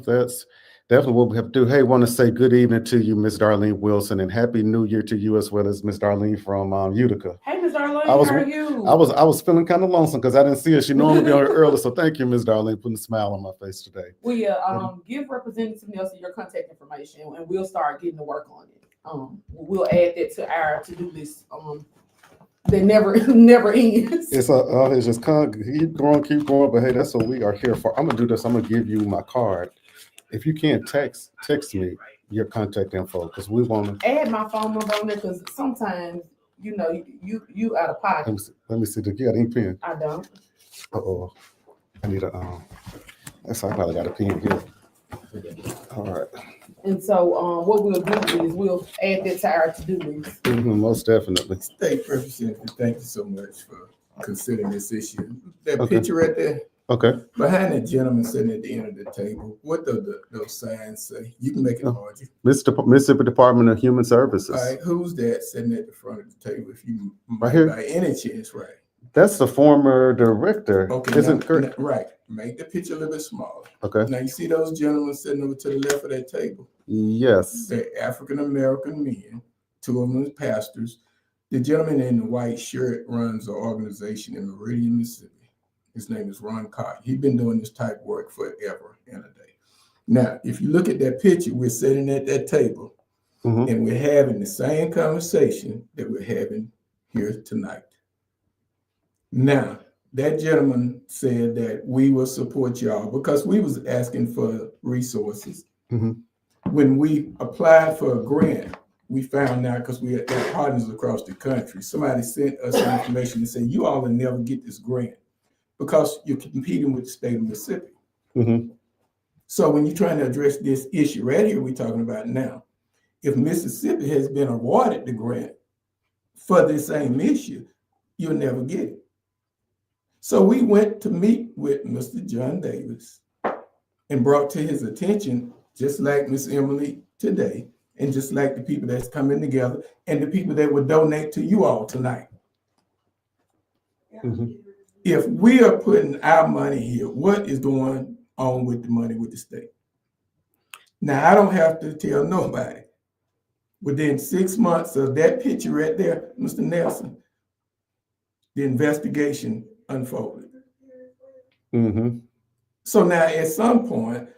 That's definitely what we have to do. Hey, want to say good evening to you, Miss Darlene Wilson, and Happy New Year to you as well as Miss Darlene from Utica. Hey, Miss Darlene, I was- how are you? I was feeling kind of lonesome because I didn't see her. She normally be on here early, so thank you, Miss Darlene, putting a smile on my face today. Give Representative Nelson your contact information, and we'll start getting to work on it. We'll add that to our to-do list. That never ends. It's just keep going. But hey, that's what we are here for. I'm gonna do this. I'm gonna give you my card. If you can't text me your contact info because we want to. Add my phone number on there because sometimes you out of pocket. Let me see. You got any pen? I don't. Oh, I need a. I probably got a pen here. All right. And so what we'll do is we'll add that to our to-do list. Most definitely. State Representative, thank you so much for considering this issue. That Okay. picture right there, Okay. behind that gentleman sitting at the end of the table, what do those signs say? You can make it Oh. larger. Mississippi Department of Human Services. All right, who's that sitting at the front of the table? If you Right here. by any chance, right? That's the former director. Okay, Isn't now- correct? right. Make the picture a little bit smaller. Okay. Now you see those gentlemen sitting over to the left of that table. Yes. They're African American men. Two of them are pastors. The gentleman in the white shirt runs an organization in Meridian, Mississippi. His name is Ron Cott. He's been doing this type of work forever and a day. Now, if you look at that picture, we're sitting at that table Mhm. and we're having the same conversation that we're having here tonight. Now, that gentleman said that we will support y'all because we was asking for resources. Mhm. When we applied for a grant, we found out because we had partners across the country, somebody sent us some information and said, you all will never get this grant because you're competing with the state of Mississippi. Mhm. So when you're trying to address this issue right here we're talking about now, if Mississippi has been awarded the grant for this same issue, you'll never get it. So we went to meet with Mr. John Davis and brought to his attention, just like Miss Emily today, and just like the people that's coming together and the people that would donate to you all tonight. Mhm. If we are putting our money here, what is going on with the money with the state? Now, I don't have to tell nobody. Within 6 months of that picture right there, Mr. Nelson, the investigation unfolded. Mm-hmm. So now at some point,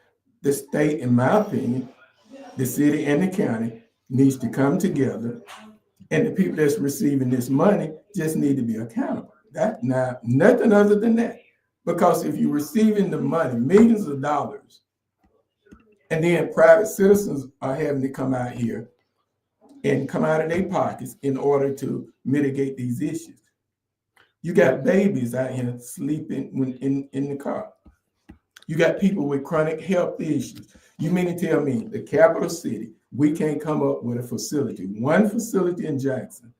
the state, in my opinion, the city and the county needs to come together, and the people that's receiving this money just need to be accountable. That now, nothing other than that. Because if you're receiving the money, millions of dollars, and then private citizens are having to come out here and come out of their pockets in order to mitigate these issues. You got babies out here sleeping when in the car. You got people with chronic health issues. You mean to tell me the capital city, we can't come up with a facility, one facility in Jackson,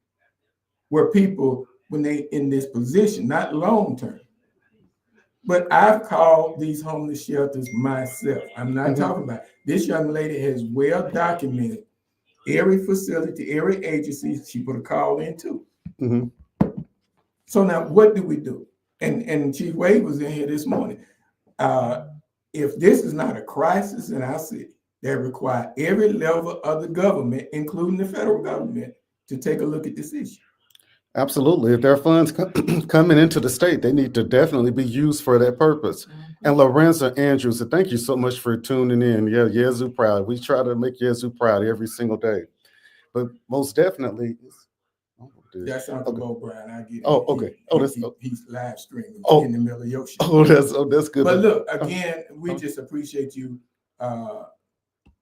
where people, when they in this position, not long-term, but I've called these homeless shelters myself. I'm not talking about, this young lady has well documented every facility, every agency she put a call into. Mm-hmm. So now what do we do? And Chief Wade was in here this morning. If this is not a crisis in our city that require every level of the government, including the federal government, to take a look at this issue. Absolutely. If there are funds coming into the state, they need to definitely be used for that purpose. And Lorenza Andrews, thank you so much for tuning in. Yeah, Yazoo proud. We try to make Yazoo proud every single day. But most definitely, That's Uncle Bo Brown. I get it. Oh, okay. He's live streaming Oh. in the middle of your show. That's good. But look, again, we just appreciate you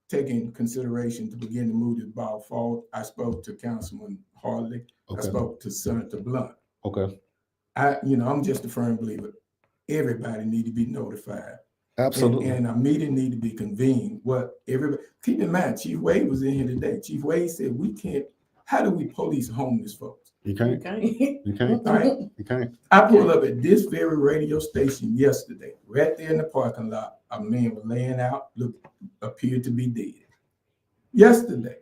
taking consideration to begin to move this ball forward. I spoke to Councilman Hartley. I Okay. spoke to Senator Blunt. Okay. I'm just a firm believer. Everybody need to be notified. Absolutely. And a meeting need to be convened. Keep in mind, Chief Wade was in here today. Chief Wade said, How do we police homeless folks? You can't. Okay. You can't. All right. You can't. I pulled up at this very radio station yesterday, right there in the parking lot. A man was laying out, appeared to be dead. Yesterday,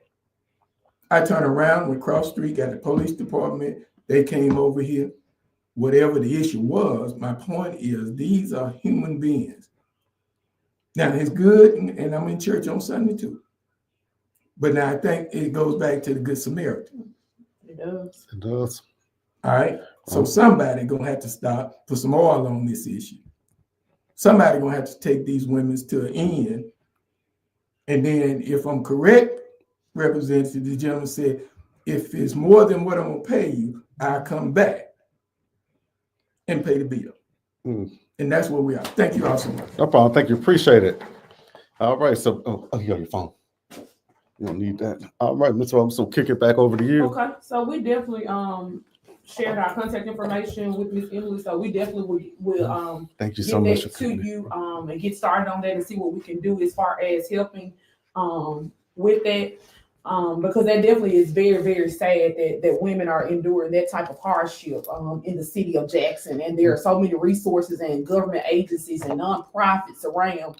I turned around, went cross street, got the police department. They came over here. Whatever the issue was, my point is these are human beings. Now it's good, and I'm in church on Sunday too. But now I think it goes back to the Good Samaritan. It does. It does. All right. So somebody gonna have to stop, put some oil on this issue. Somebody gonna have to take these women to an end. And then, if I'm correct, Representative, the gentleman said, if it's more than what I'm gonna pay you, I'll come back and pay the bill. And that's where we are. Thank you all so much. No problem. Thank you. Appreciate it. All right. So, you got your phone. You don't need that. All right, Mr. Robinson, so kick it back over to you. Okay, so we definitely shared our contact information with Miss Emily, so we definitely will Thank you get so much for that to coming. you and get started on that and see what we can do as far as helping with that. Because that definitely is very, very sad that women are enduring that type of hardship in the city of Jackson. And there are so many resources and government agencies and nonprofits around.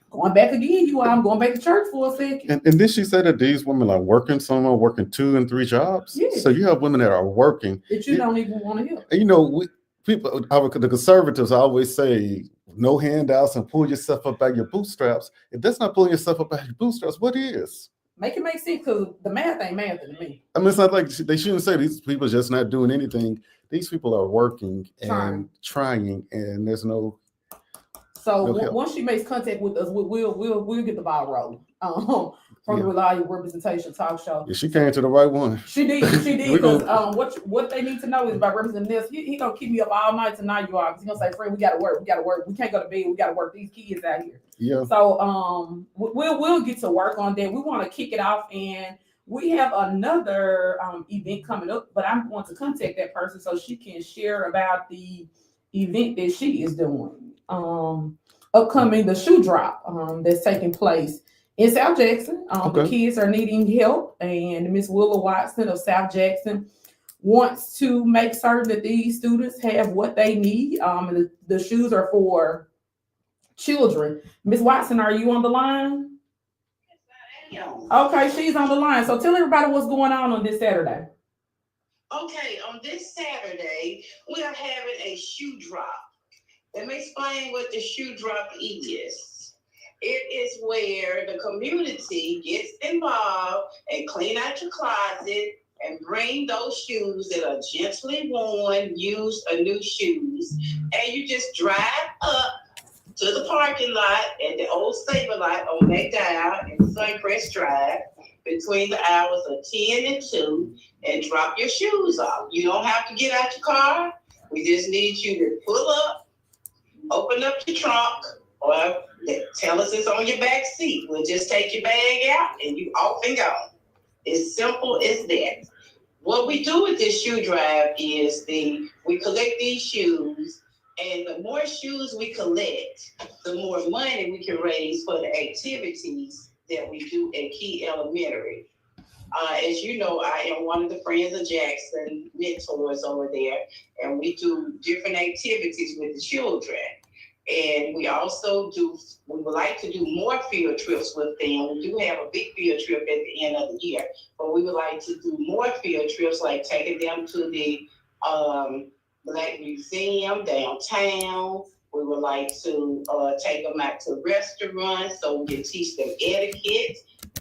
Going back again, I'm going back to church for a second. And then she said that these women are working, some are working 2 and 3 jobs. Yeah. So you have women that are working. That you don't even want to help. And, you know, the conservatives always say, no handouts and pull yourself up by your bootstraps. If that's not pulling yourself up by your bootstraps, what is? Make it make sense, because the math ain't math to me. I mean, it's not like they shouldn't say these people are just not doing anything. These people are working and trying, and there's no. So Okay. once she makes contact with us, we'll get the ball rolling from the Reliable Representation Talk Show. Yeah, she came to the right one. She did, We because gonna- what they need to know is by representing this, he gonna keep me up all night tonight, you all. He's gonna say, "Friend, we gotta work. We can't go to bed. We gotta work these kids out here." Yeah. So we'll get to work on that. We want to kick it off, and we have another event coming up, but I'm going to contact that person so she can share about the event that she is doing. Upcoming, the shoe drop that's taking place in South Jackson. The kids are needing help, and Miss Willa Watson of South Jackson wants to make certain that these students have what they need. And the shoes are for children. Miss Watson, are you on the line? Okay, she's on the line. So tell everybody what's going on this Saturday. Okay, on this Saturday, we are having a shoe drop. Let me explain what the shoe drop is. It is where the community gets involved and clean out your closet and bring those shoes that are gently worn, used or new shoes, and you just drive up to the parking lot at the old Stable lot on McDowell and Suncrest Drive between the hours of 10 and 2 and drop your shoes off. You don't have to get out your car. We just need you to pull up, open up your trunk, or tell us it's on your back seat. We'll just take your bag out and you off and go. It's simple as that. What we do with this shoe drive is we collect these shoes, and the more shoes we collect, the more money we can raise for the activities that we do at Key Elementary. As you know, I am one of the Friends of Jackson mentors over there, and we do different activities with the children. And we also we would like to do more field trips with them. We do have a big field trip at the end of the year, but we would like to do more field trips, like taking them to the Black Museum downtown. We would like to take them out to restaurants so we can teach them etiquette.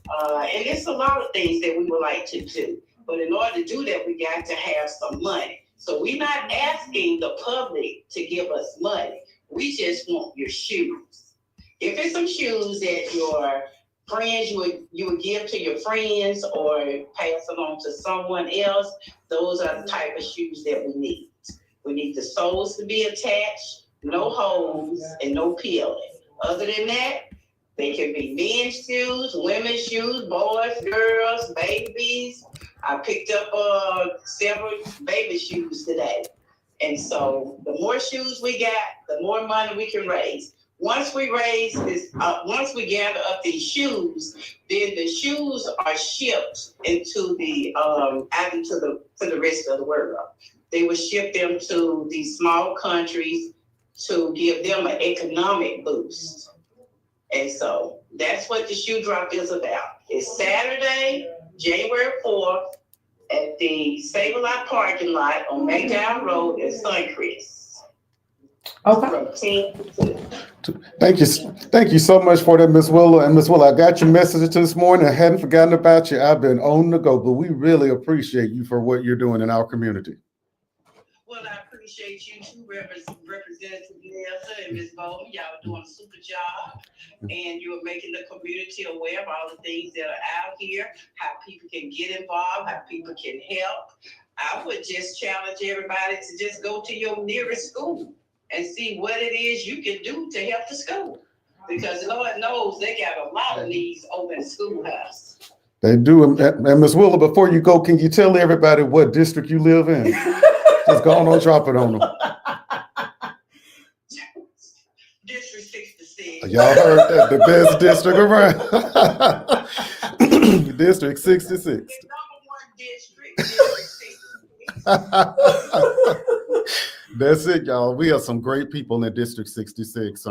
And it's a lot of things that we would like to do. But in order to do that, we got to have some money. So we're not asking the public to give us money. We just want your shoes. If it's some shoes that your friends, you would give to your friends or pass along to someone else, those are the type of shoes that we need. We need the soles to be attached, no holes, and no peeling. Other than that, they can be men's shoes, women's shoes, boys, girls, babies. I picked up several baby shoes today. And so the more shoes we got, the more money we can raise. Once we raise this, once we gather up these shoes, then the shoes are shipped into the out into the rest of the world. They will ship them to these small countries to give them an economic boost. And so that's what the shoe drop is about. It's Saturday, January 4th at the Save-A-Lot parking lot on McDowell Road in Suncrest. Okay. From 10 to 2. Thank you so much for that, Miss Willow. And Miss Willow, I got your message this morning. I hadn't forgotten about you. I've been on the go, but we really appreciate you for what you're doing in our community. Well, I appreciate you too, Representative Nelson and Ms. Bowman. Y'all are doing a super job, and you're making the community aware of all the things that are out here, how people can get involved, how people can help. I would just challenge everybody to just go to your nearest school and see what it is you can do to help the school. Because Lord knows they got a lot of needs over in the schoolhouse. They do. And Ms. Willow, before you go, can you tell everybody what district you live in? Just go on, drop it on them. District 66. Y'all heard that, the best district around. District 66. The number one district, District 66. That's it, y'all. We have some great people in District 66.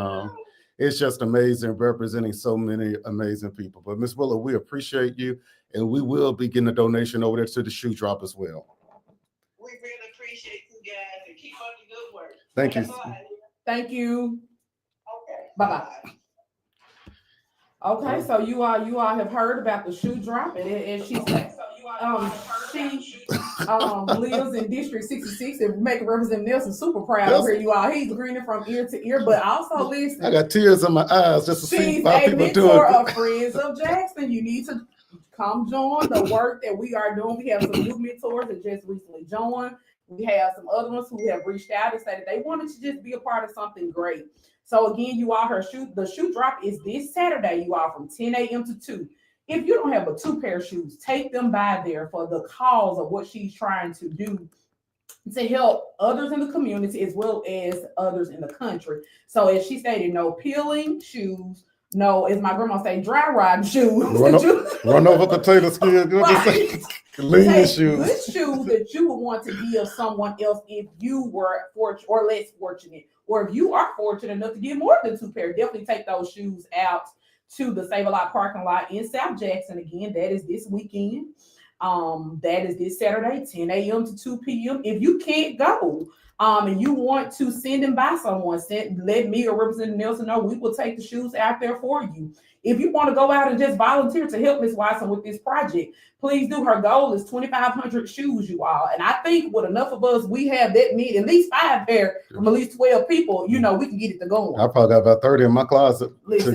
It's just amazing representing so many amazing people. But Ms. Willow, we appreciate you, and we will be getting a donation over there to the shoe drop as well. We really appreciate you guys and keep up the good work. Thank you. Thank you. Okay. Bye-bye. Okay, so you all have heard about the shoe drop, and she lives in District 66 and making Representative Nelson super proud of her. You all, he's grinning from ear to ear, but also listen. I got tears in my eyes just to see She's how a people mentor doing of Friends of Jackson. You need to come join the work that we are doing. We have some new mentors that just recently joined. We have some other ones who have reached out and said that they wanted to just be a part of something great. So again, you all, the shoe drop is this Saturday, you all, from 10 a.m. to 2. If you don't have a 2 pair of shoes, take them by there for the cause of what she's trying to do to help others in the community as well as others in the country. So as she stated, no peeling shoes, no, as my grandma say, dry ride shoes. Run over potato skin. Right. Lean Take shoes. good shoes that you would want to give someone else if you were fortunate or less fortunate, or if you are fortunate enough to get more than 2 pair. Definitely take those shoes out to the Save-A-Lot parking lot in South Jackson. Again, that is this weekend. That is this Saturday, 10 a.m. to 2 p.m. If you can't go, and you want to send them by someone, let me or Representative Nelson know. We will take the shoes out there for you. If you want to go out and just volunteer to help Ms. Watson with this project, please do. Her goal is 2,500 shoes, you all. And I think with enough of us, we have that need at least 5 pair from at least 12 people. You know, we can get it to going. I probably got about 30 in my closet. Listen,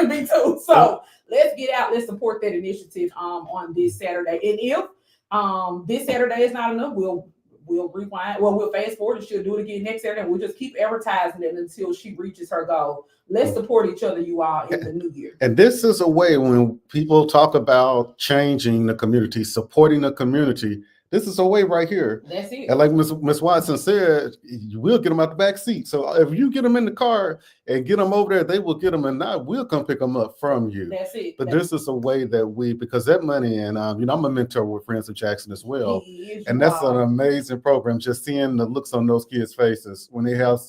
me too. So let's get out. Let's support that initiative on this Saturday. And if this Saturday is not enough, we'll rewind. Well, we'll fast forward and she'll do it again next Saturday. And we'll just keep advertising it until she reaches her goal. Let's support each other, you all, in the new year. And this is a way when people talk about changing the community, supporting the community. This is a way right here. That's it. And like Ms. Watson said, you will get them out the back seat. So if you get them in the car and get them over there, they will get them, and we'll come pick them up from you. That's it. But this is a way that because that money, and I'm a mentor with Friends of Jackson as well. And that's an amazing program. Just seeing the looks on those kids' faces when they have,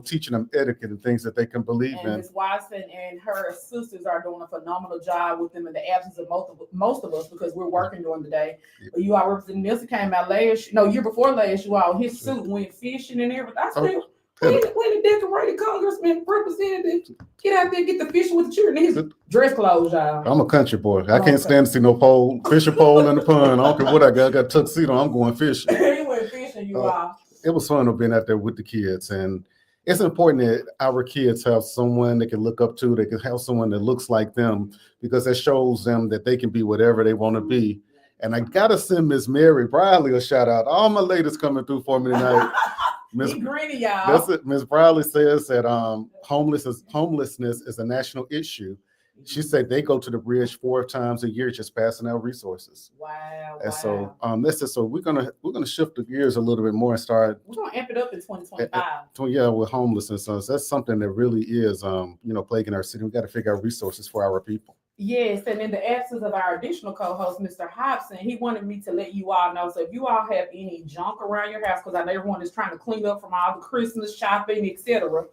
teaching them etiquette and things that they can believe in. Ms. Watson and her sisters are doing a phenomenal job with them in the absence of most of us because we're working during the day. But you all, Representative Nelson came out year before last, you all, his suit went fishing and everything. I said, when the decorated congressman representative get out there, get the fishing with the children, his dress clothes, y'all. I'm a country boy. I can't stand to see no fishing pole in the pond. I don't care what I got. I got tuxedo. I'm going fishing. He went fishing, you all. It was fun being out there with the kids, and it's important that our kids have someone they can look up to. They can have someone that looks like them, because that shows them that they can be whatever they want to be. And I gotta send Miss Mary Briley a shout out. All my ladies coming through for me tonight. He grinning, y'all. That's it. Ms. Briley says that homelessness is a national issue, She said they go to the bridge 4 times a year, just passing out resources. Wow. And so, so we're gonna shift the gears a little bit more and start, we're gonna amp it up in 2025. yeah, with homelessness. So that's something that really is, plaguing our city. We got to figure out resources for our people. Yes, and in the absence of our additional co-host, Mr. Hobson, he wanted me to let you all know. So if you all have any junk around your house, because I know everyone is trying to clean up from all the Christmas shopping, etc.,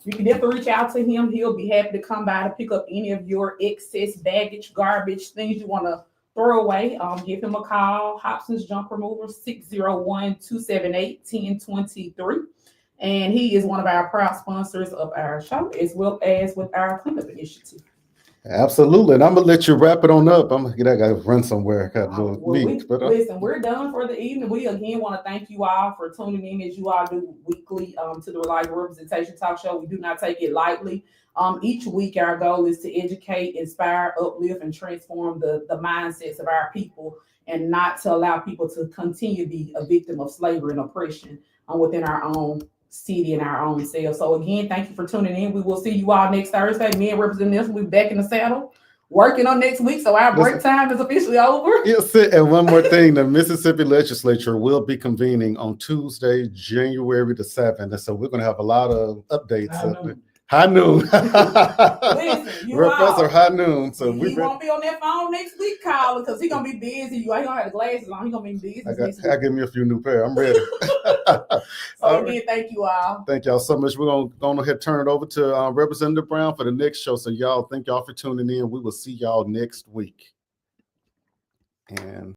you can definitely reach out to him. He'll be happy to come by to pick up any of your excess baggage, garbage, things you want to throw away. Give him a call. Hobson's Junk Remover, 601-278-1023. And he is one of our proud sponsors of our show, as well as with our cleanup initiative. Absolutely. And I'm gonna let you wrap it on up. I gotta run somewhere. Listen, we're done for the evening. We again want to thank you all for tuning in as you all do weekly to the Reliable Representation Talk Show. We do not take it lightly. Each week our goal is to educate, inspire, uplift, and transform the mindsets of our people, and not to allow people to continue to be a victim of slavery and oppression within our own city and our own selves. So again, thank you for tuning in. We will see you all next Thursday. Me and Representative will be back in the saddle working on next week. So our break time is officially over. Yes, and one more thing, the Mississippi Legislature will be convening on Tuesday, January the 7th. And so we're gonna have a lot of updates. High noon. Listen, Professor High Noon. So he won't be on that phone next week, calling, because he's gonna be busy. He gonna have the glasses on. He's gonna be busy. I give me a few new pair. I'm ready. So again, thank you all. Thank y'all so much. We're gonna go ahead and turn it over to Representative Brown for the next show. So y'all, thank y'all for tuning in. We will see y'all next week. And